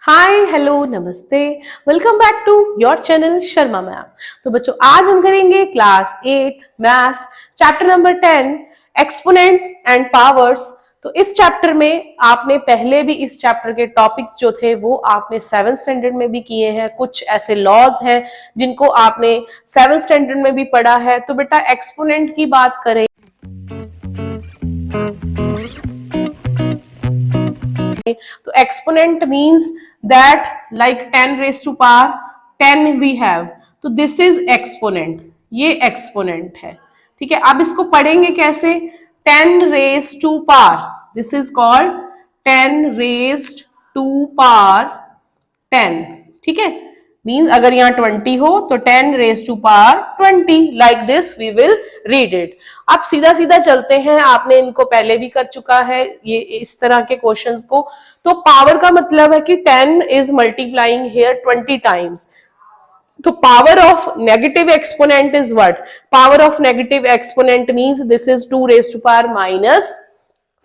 हाय hello नमस्ते, welcome back to your channel Sharma ma'am. तो बच्चों आज हम करेंगे class 8 maths chapter number 10 exponents and powers. तो इस चैप्टर में आपने पहले भी इस चैप्टर के टॉपिक्स जो थे वो आपने 7th स्टैंडर्ड में भी किए हैं। कुछ ऐसे लॉज हैं जिनको आपने 7th स्टैंडर्ड में भी पढ़ा है। तो बेटा एक्सपोनेंट की बात करें तो exponent means that like 10 raised to power 10 we have, तो दिस इज एक्सपोनेंट, ये एक्सपोनेंट है। ठीक है, अब इसको पढ़ेंगे कैसे? 10 raised to power, this is called 10 raised to power 10। ठीक है, मीन्स अगर यहाँ 20 हो तो 10 raised to power 20, like this we will read it. अब सीधा सीधा चलते हैं, आपने इनको पहले भी कर चुका है ये इस तरह के क्वेश्चंस को। तो पावर का मतलब है कि 10 इज मल्टीप्लाइंग हियर 20 टाइम्स। तो power of negative exponent is what? Power of negative exponent means this is 2 raised to power minus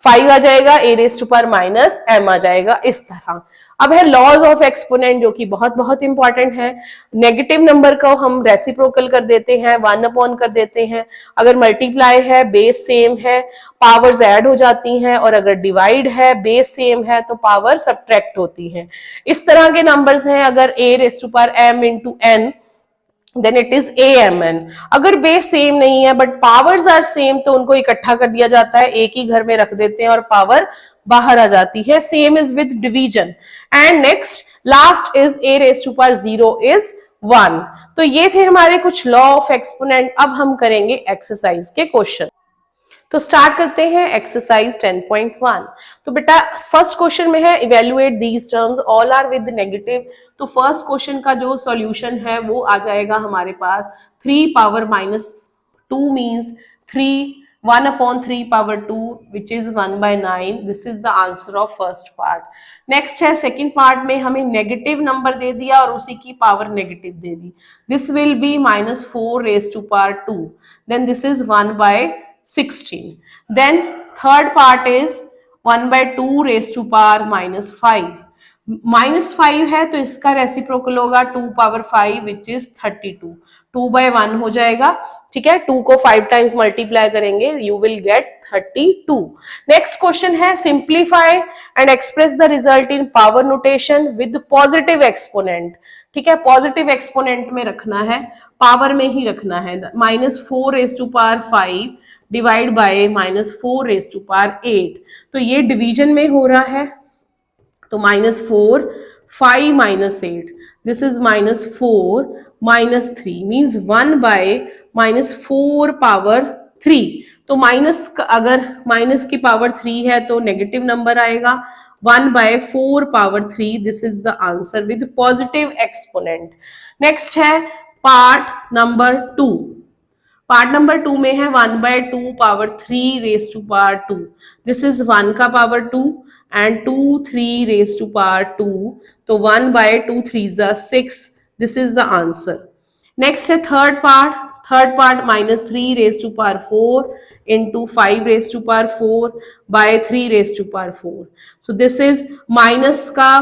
5 आ जाएगा, a raised to power minus m आ जाएगा, इस तरह। अब है लॉज ऑफ एक्सपोनेंट जो कि बहुत बहुत इंपॉर्टेंट है। नेगेटिव नंबर को हम रेसिप्रोकल कर देते हैं, 1 अपॉन कर देते हैं। अगर मल्टीप्लाई है बेस सेम है, पावर्स ऐड हो जाती हैं, और अगर डिवाइड है बेस सेम है तो पावर सब्ट्रैक्ट होती है। इस तरह के नंबर्स हैं, अगर a raised to power m into n then it is amn। अगर बेस सेम नहीं है बट पावर्स आर सेम तो उनको इकट्ठा कर दिया जाता है, एक ही घर में रख देते हैं और पावर बाहर आ जाती है। Same is with division. And next last is a raised to power 0 is 1। तो ये थे हमारे कुछ लॉ ऑफ एक्सपोनेंट। अब हम करेंगे एक्सरसाइज के क्वेश्चन। तो स्टार्ट करते हैं एक्सरसाइज 10.1। तो बेटा फर्स्ट क्वेश्चन में है evaluate these terms all are with negative. तो फर्स्ट क्वेश्चन का जो सॉल्यूशन है वो आ जाएगा हमारे पास 3 power minus 2 means 1 upon 3 power 2 which is 1/9। This is the answer of first part. Next है सेकेंड पार्ट में हमें नेगेटिव नंबर दे दिया और उसी की पावर नेगेटिव दे दी। This will be -4 raised to power 2, then this is 1/16। Then third part is 1/2 raised to power -5। -5 है तो इसका रेसिप्रोकल होगा 2 पावर 5 विच इज 32। 2/1 हो जाएगा। ठीक है, 2 को 5 टाइम्स मल्टीप्लाई करेंगे, you will get 32। Next question है simplify and express the result in power notation with positive exponent. ठीक है, पॉजिटिव एक्सपोनेंट में रखना है, पावर में ही रखना है। -4 raised to power 5 divide by -4 raised to power 8। तो ये डिवीजन में हो रहा है, तो -4 5 -8, दिस इज -4 -3 मीन्स 1/-4 पावर 3। तो माइनस, अगर माइनस की पावर 3 है तो नेगेटिव नंबर आएगा 1/4 power 3। This is the answer with positive exponent. Next है पार्ट नंबर 2। पार्ट नंबर 2 में है 1/2 power 3 raised to power 2। This is 1 का power 2 and 2 3 raised to power 2, तो 1/2 3 6। This is the answer. Next है third part -3 raised to power 4 into 5 raised to power 4 by 3 raised to power 4। So this is minus का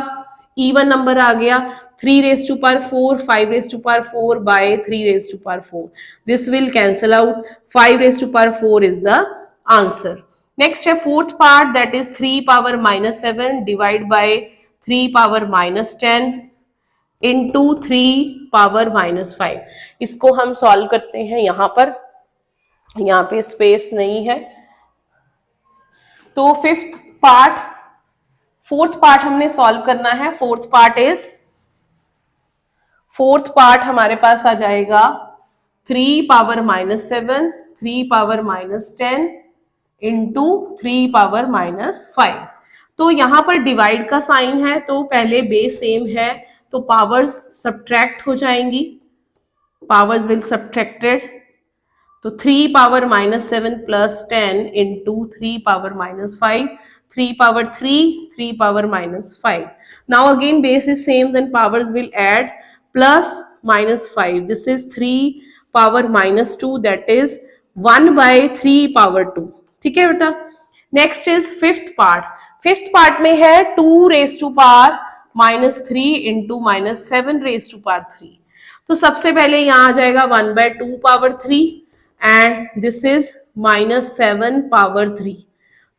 even number आ गया, 3 raised to power 4, 5 raised to power 4 by 3 raised to power 4। This will cancel out, 5 raised to power 4 is the answer। Next है fourth part, that is 3 power -7 divide by 3 power -10 into 3 power -5। इसको हम solve करते हैं यहाँ पर, यहाँ पे space नहीं है। तो फोर्थ पार्ट हमने सॉल्व करना है। फोर्थ पार्ट हमारे पास आ जाएगा 3 पावर -7 3 पावर -10 इंटू 3 पावर -5। तो यहाँ पर डिवाइड का साइन है तो पहले बेस सेम है तो पावर्स सब्ट्रैक्ट हो जाएंगी, पावर्स विल सब्ट्रैक्टेड। तो 3 power -7 plus 10 into 3 power -5, 3 power 3 power -5। Now again base is same, then powers will add plus -5। This is 3 power -2, that is 1/3 power 2। ठीक है बेटा। नेक्स्ट इज फिफ्थ पार्ट में है 2 raised to power -3 into -7 raise to power 3। तो सबसे पहले यहाँ आ जाएगा 1/2 power 3 and this is -7 power 3।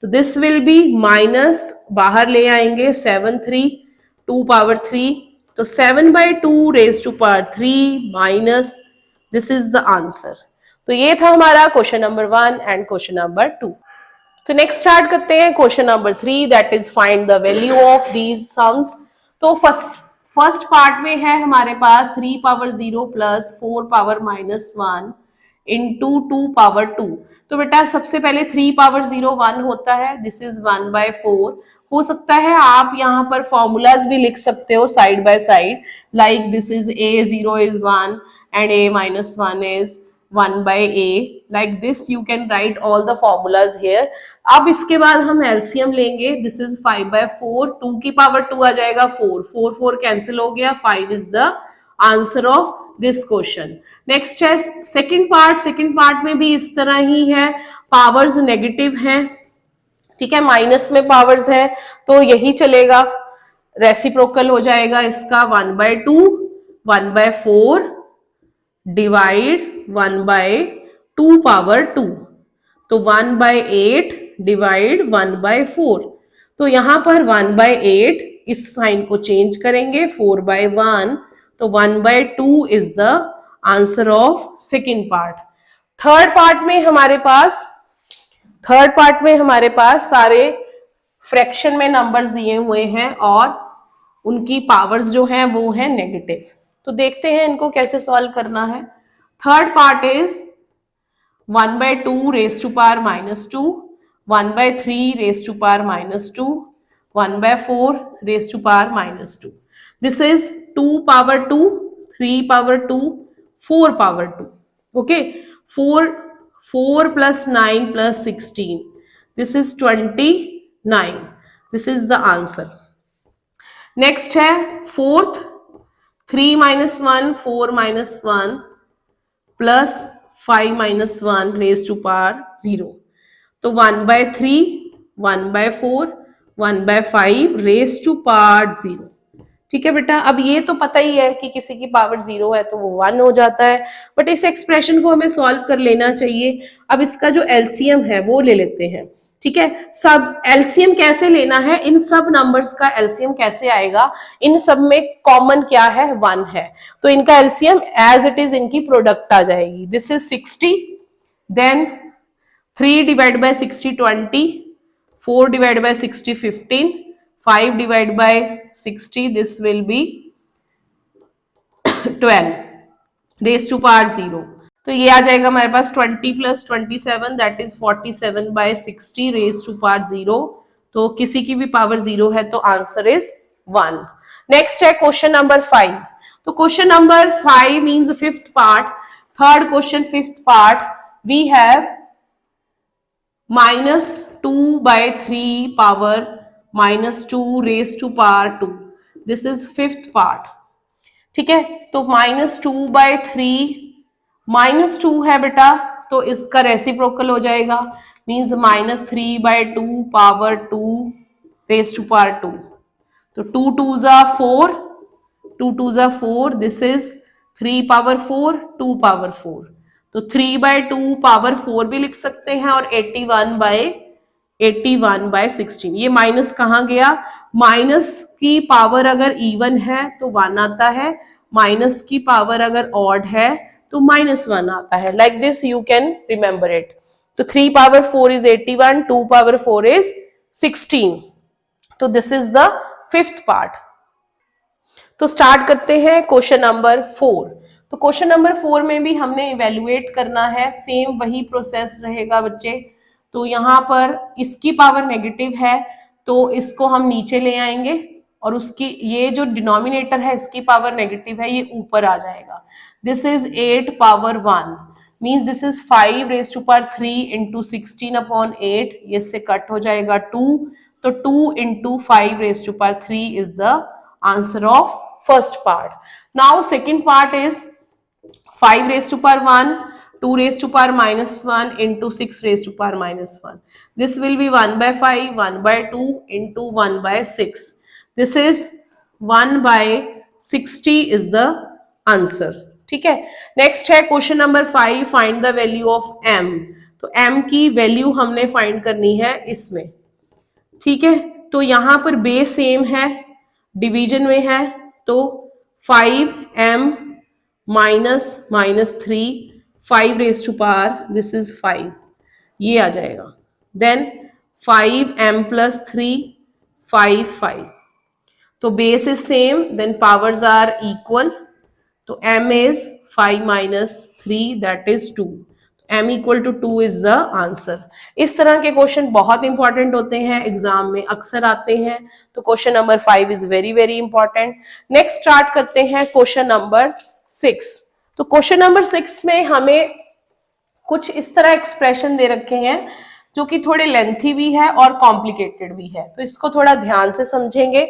तो दिस विल बी माइनस, बाहर ले आएंगे 7 3 2 पावर 3, तो 7/2 raise to power 3 minus, this is the answer. तो ये था हमारा question number 1 and question number 2। तो नेक्स्ट स्टार्ट करते हैं question number 3, that is find the value of these sums. तो फर्स्ट पार्ट में है हमारे पास 3 power 0 plus 4 power -1 into 2 power 2। तो बेटा सबसे पहले 3 पावर 0 1 होता है, दिस इज 1/4। हो सकता है आप यहाँ पर फॉर्मूलाज भी लिख सकते हो side by side, like this is a0 is 1 and a-1 is 1/a, like this you can write all the formulas here। अब इसके बाद हम एलसीएम लेंगे, दिस इज 5/4, 2 की पावर 2 आ जाएगा 4, 4 4 कैंसिल हो गया, 5 is the answer of this question. Next है सेकंड पार्ट में भी इस तरह ही है, पावर्स नेगेटिव हैं, ठीक है, माइनस में पावर्स है तो यही चलेगा, रेसिप्रोकल हो जाएगा इसका 1/2 1/4 डिवाइड 1/2 पावर 2, तो 1/8 डिवाइड 1/4। तो यहां पर 1/8 इस साइन को चेंज करेंगे, 4/1, तो 1/2 is the answer of second part. Third part में हमारे पास सारे फ्रैक्शन में नंबर्स दिए हुए हैं और उनकी पावर्स जो हैं वो है नेगेटिव। तो देखते हैं इनको कैसे सॉल्व करना है। Third part is 1/2 raise to power -2, 1/3 raise to power -2, 1/4 raise to power -2। This is 2 power 2, 3 power 2, 4 power 2। Okay, 4 plus 9 plus 16, this is 29, this is the answer। Next है fourth, 3 - 1 4 - 1 plus 5 - 1 raise to power 0, तो 1/3 1/4 1/5 raise to power 0। ठीक है बेटा, अब ये तो पता ही है कि किसी की पावर 0 है तो वो 1 हो जाता है, बट इस एक्सप्रेशन को हमें सॉल्व कर लेना चाहिए। अब इसका जो एलसीएम है वो ले लेते हैं, ठीक है। सब एलसीएम कैसे लेना है, इन सब नंबर्स का एलसीएम कैसे आएगा, इन सब में कॉमन क्या है, 1 है, तो इनका एलसीएम एज इट इज इनकी प्रोडक्ट आ जाएगी। दिस इज 60, देन 3 divide by 60 20, 4 divide by 60 15, 5 divided by 60, this will be 12 raised to power 0। तो ये आ जाएगा हमारे पास 20 plus 27 that is 47/60 raised to power 0। तो किसी की भी पावर 0 है तो आंसर इज 1। नेक्स्ट है क्वेश्चन नंबर 5। तो question number 5 means fifth part, third question fifth part, we have -2/3 power -2 raise to power 2, this is fifth part. ठीक है, तो -2/3 -2 है बेटा, तो इसका रेसिप्रोकल हो जाएगा, means -3/2 power 2 raise to power 2, तो 2 2s are 4, 2 2s are 4, this is 3 power 4 2 power 4, तो 3/2 पावर 4 भी लिख सकते हैं और 81/16। ये माइनस कहाँ गया, माइनस की पावर अगर इवन है तो 1 आता है, माइनस की पावर अगर ऑड है तो -1 आता है, like this you can remember it. तो 3 पावर 4 इज 81, 2 पावर 4 इज 16, तो this is the fifth part. तो स्टार्ट करते हैं क्वेश्चन नंबर 4। तो क्वेश्चन नंबर 4 में भी हमने इवेल्युएट करना है, सेम वही प्रोसेस रहेगा बच्चे। तो यहाँ पर इसकी पावर नेगेटिव है तो इसको हम नीचे ले आएंगे और उसकी ये जो डिनोमिनेटर है इसकी पावर नेगेटिव है, ये ऊपर आ जाएगा। This is 8 power 1 means this is 5 raise to power 3 into 16/8, ये से कट हो जाएगा 2, तो 2 into 5 raise to power 3 is the answer of first part. Now second part is 5 raised to power 1, 2 raised to power -1 into 6 raised to power -1. This will be 1/5, 1/2 into 1/6. This is 1/60 is the answer. ठीक है, next है question number 5, find the value of m। तो m की value हमने find करनी है इसमें। ठीक है, तो यहां पर बेस सेम है, डिवीजन में है, तो 5m minus minus 3, 5 raise to power this is 5, ये आ जाएगा। देन 5m प्लस 3, 5 तो base is same, then powers are equal, तो m is 5 minus 3 that is 2, m equal to 2 is the answer. इस तरह के क्वेश्चन बहुत इंपॉर्टेंट होते हैं, एग्जाम में अक्सर आते हैं, तो question number 5 is very very important. Next start करते हैं क्वेश्चन नंबर 6। तो क्वेश्चन नंबर 6 में हमें कुछ इस तरह एक्सप्रेशन दे रखे हैं जो कि थोड़े लेंथी भी है और कॉम्प्लिकेटेड भी है, तो इसको थोड़ा ध्यान से समझेंगे।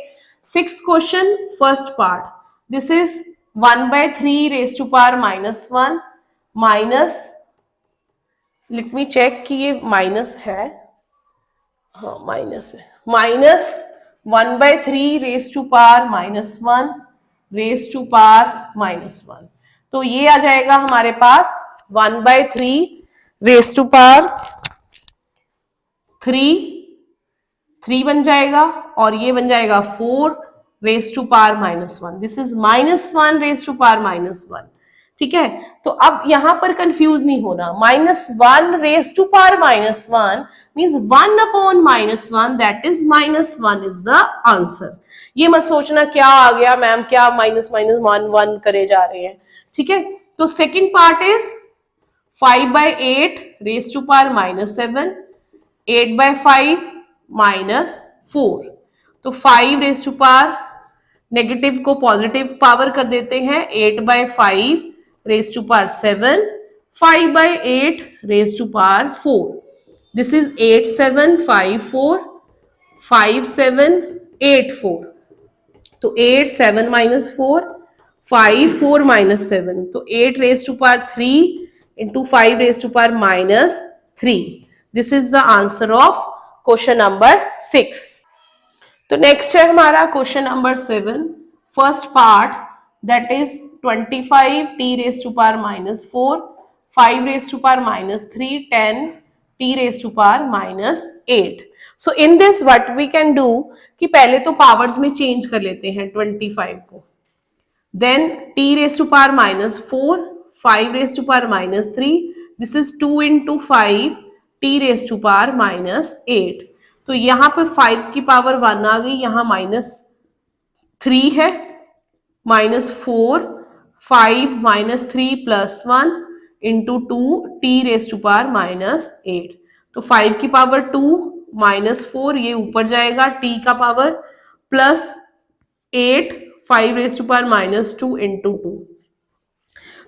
6 question, first part, this is 1/3 raise to power minus 1 minus, let me check कि ये माइनस है, हाँ माइनस है, minus 1/3 raise to power minus 1 raise to power minus 1, तो ये आ जाएगा हमारे पास 1/3 रेज टू पावर 3 बन जाएगा, और ये बन जाएगा 4 raise to power minus 1, this is -1 raise to power minus 1। ठीक है, तो अब यहां पर कंफ्यूज नहीं होना, -1 raise to power minus 1 means 1/-1 that is -1 is the answer. ये मत सोचना क्या आ गया मैम, क्या माइनस माइनस 1 करे जा रहे हैं। ठीक है, तो second part is 5/8 raise to power -7, 8/5 -4, तो 5 रेज टू पावर, नेगेटिव को पॉजिटिव पावर कर देते हैं, 8/5 raise to power 7, 5/8 raise to power 4, this is 8754, 5784, तो 8 7 माइनस 4, 5 4 माइनस 7, तो 8 raise to power 3 into 5 raise to power -3, this is the answer of question number 6। तो next है हमारा question number 7, first part, that is 25t raise to power -4, 5 raise to power -3, 10t raise to power -8। So in this what we can do कि पहले तो powers में change कर लेते हैं 25 को, then t raise to power -4, 5 raise to power -3, this is 2 into 5 t raise to power -8, तो यहां पर 5 की पावर 1 आ गई, यहां -3 है, -4, 5 -3 +1 into 2 t raise to power -8, तो 5 की पावर 2 -4 ये ऊपर जाएगा, t का power +8, 5 raise to power -2 into 2,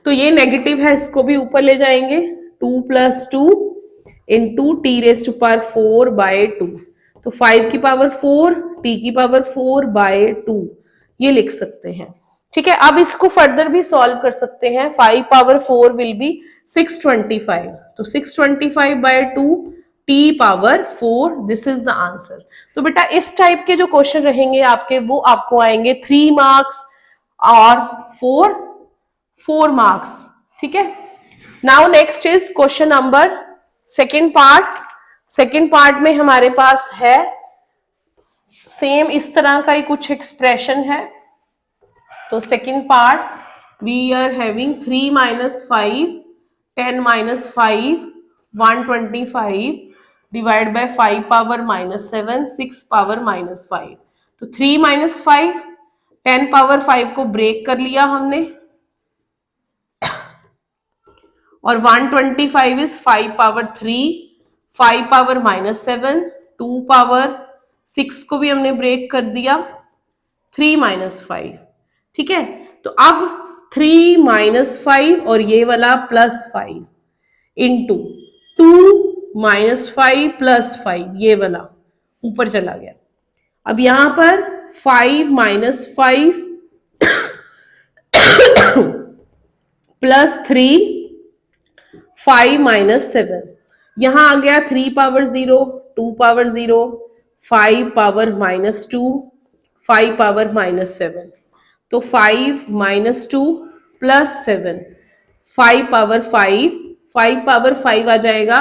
तो ये नेगेटिव है, इसको भी ऊपर ले जाएंगे, 2 + 2 into t raise to power 4/2, तो 5 की पावर 4, t की पावर 4/2 ये लिख सकते हैं। ठीक है, अब इसको फर्दर भी सॉल्व कर सकते हैं, 5 पावर 4 विल बी 625, तो 625/2 t power 4, this is the answer. तो बेटा इस टाइप के जो क्वेश्चन रहेंगे आपके, वो आपको आएंगे 3 मार्क्स और 4 मार्क्स। ठीक है, now next is question number second part. Second part में हमारे पास है सेम इस तरह का ही कुछ एक्सप्रेशन है, तो second part we are having 3 - 5, 10 - 5, 125 divide by 5 power -7, 6 power -5, तो 3 - 5, 10 पावर 5 को ब्रेक कर लिया हमने, और 125 इज 5 पावर 3, 5 पावर -7, 2 पावर 6 को भी हमने ब्रेक कर दिया, 3 - 5। ठीक है, तो अब 3 - 5 और ये वाला +5 इंटू 2 - 5 +5 ये वाला ऊपर चला गया। अब यहां पर 5 - 5 +3, 5 - 7, यहां आ गया 3 पावर 0, 2 पावर 0, 5 पावर -2, 5 पावर -7, तो 5 - 2 + 7, 5 पावर 5, 5 पावर 5 आ जाएगा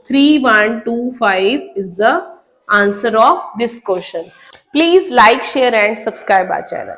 3125 is the answer of this question. Please like, share and subscribe our channel.